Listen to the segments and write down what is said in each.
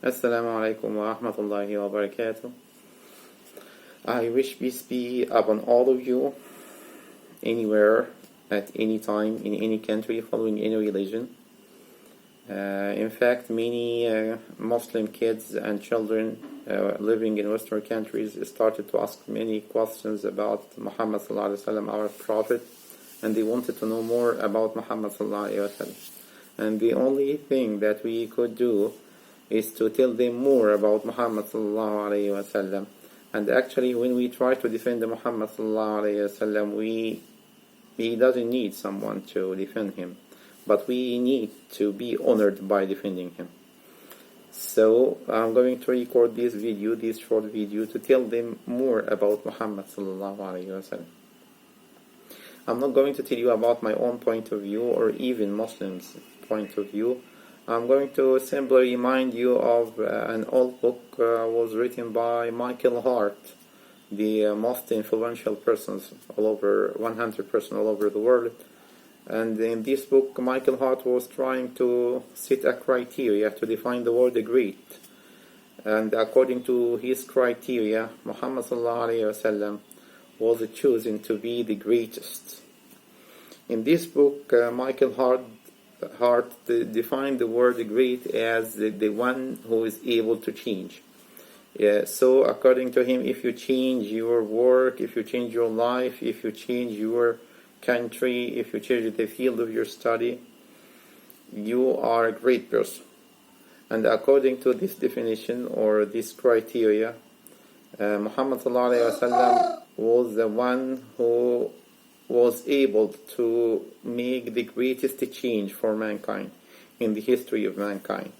Assalamu alaikum wa rahmatullahi wa barakatuh. I wish peace be upon all of you, anywhere, at any time, in any country, following any religion. In fact, many Muslim kids and children living in Western countries started to ask many questions about Muhammad sallallahu alaihi wasallam, our Prophet, and they wanted to know more about Muhammad sallallahu alaihi wasallam. And the only thing that we could do is to tell them more about Muhammad sallallahu alaihi wasallam. And actually, when we try to defend Muhammad sallallahu alaihi wasallam, he doesn't need someone to defend him, but we need to be honored by defending him. So I'm going to record this short video, to tell them more about Muhammad sallallahu alaihi wasallam. I'm not going to tell you about my own point of view or even Muslims' point of view. I'm going to simply remind you of an old book was written by Michael Hart, the most influential persons all over 100 persons all over the world. And in this book, Michael Hart was trying to set a criteria to define the word great. And according to his criteria, Muhammad sallallahu alaihi wasallam was chosen to be the greatest. In this book, Michael Hart defined the word great as the one who is able to change. So according to him, if you change your work, if you change your life, if you change your country, if you change the field of your study, you are a great person. And according to this definition or this criteria, Muhammad sallallahu alaihi wasallam was the one who was able to make the greatest change for mankind in the history of mankind.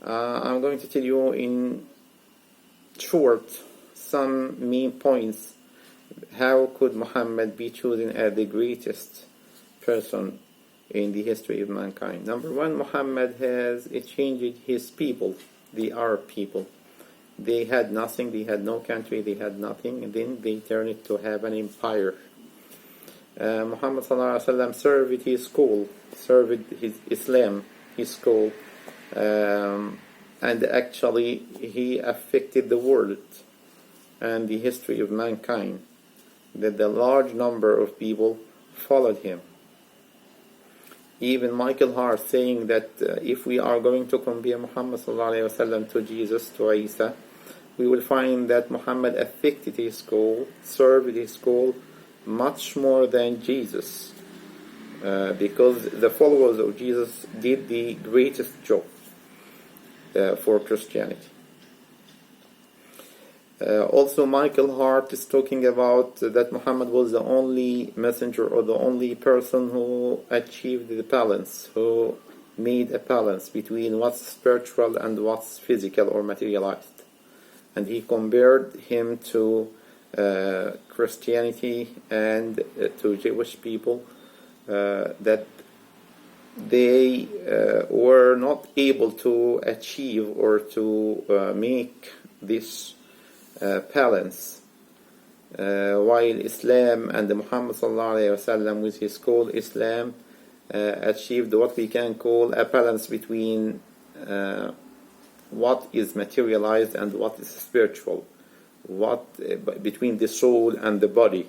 I'm going to tell you in short some main points. How could Muhammad be chosen as the greatest person in the history of mankind? Number one, Muhammad has changed his people, the Arab people. They had nothing, they had no country, they had nothing, and then they turned it to have an empire. Muhammad sallallahu alaihi wasallam served his school, served his Islam, his school, and actually he affected the world and the history of mankind, that the large number of people followed him. Even Michael Hart saying that if we are going to compare Muhammad sallallahu alaihi wasallam to Jesus, to Isa, we will find that Muhammad affected his school, served his school much more than Jesus, because the followers of Jesus did the greatest job for Christianity. Also, Michael Hart is talking about that Muhammad was the only messenger or the only person who achieved the balance, who made a balance between what's spiritual and what's physical or materialized. And he compared him to Christianity and to Jewish people, that they were not able to achieve or to make this balance, while Islam and Muhammad sallallahu alaihi wasallam with his call Islam achieved what we can call a balance between what is materialized and what is spiritual, between the soul and the body.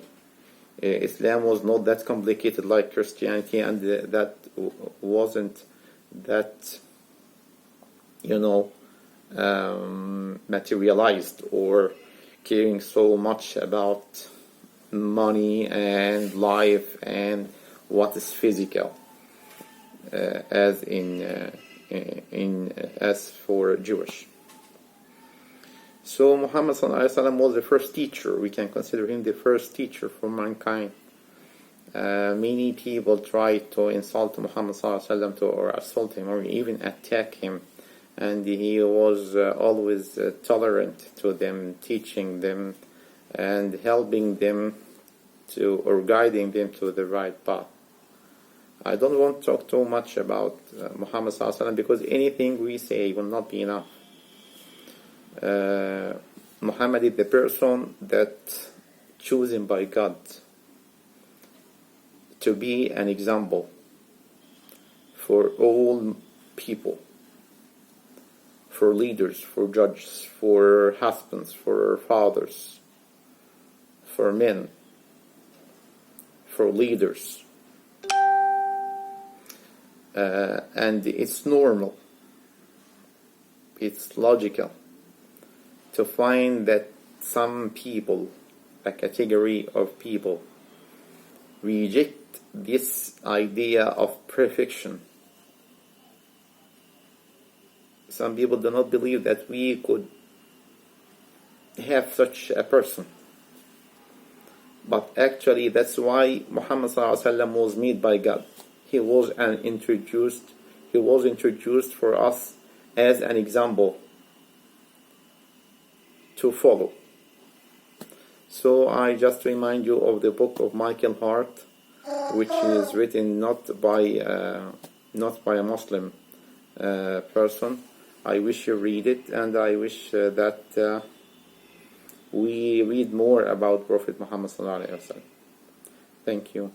Islam was not that complicated like Christianity, and that wasn't that materialized or caring so much about money and life and what is physical, as for Jewish. So Muhammad sallallahu alaihi wasallam was the first teacher. We can consider him the first teacher for mankind. Many people tried to insult Muhammad sallallahu alaihi wasallam, or assault him, or even attack him, and he was always tolerant to them, teaching them and helping them or guiding them to the right path. I don't want to talk too much about Muhammad sallallahu alaihi wasallam, because anything we say will not be enough. Muhammad is the person that chosen by God to be an example for all people, for leaders, for judges, for husbands, for fathers, for men, for leaders. And it's normal, it's logical to find that some people, a category of people, reject this idea of perfection. Some people do not believe that we could have such a person. But actually, that's why Muhammad ﷺ was made by God. He was introduced for us as an example to follow. So I just remind you of the book of Michael Hart, which is written not by a Muslim person. I wish you read it, and I wish that we read more about Prophet Muhammad sallallahu alaihi wasallam. Thank you.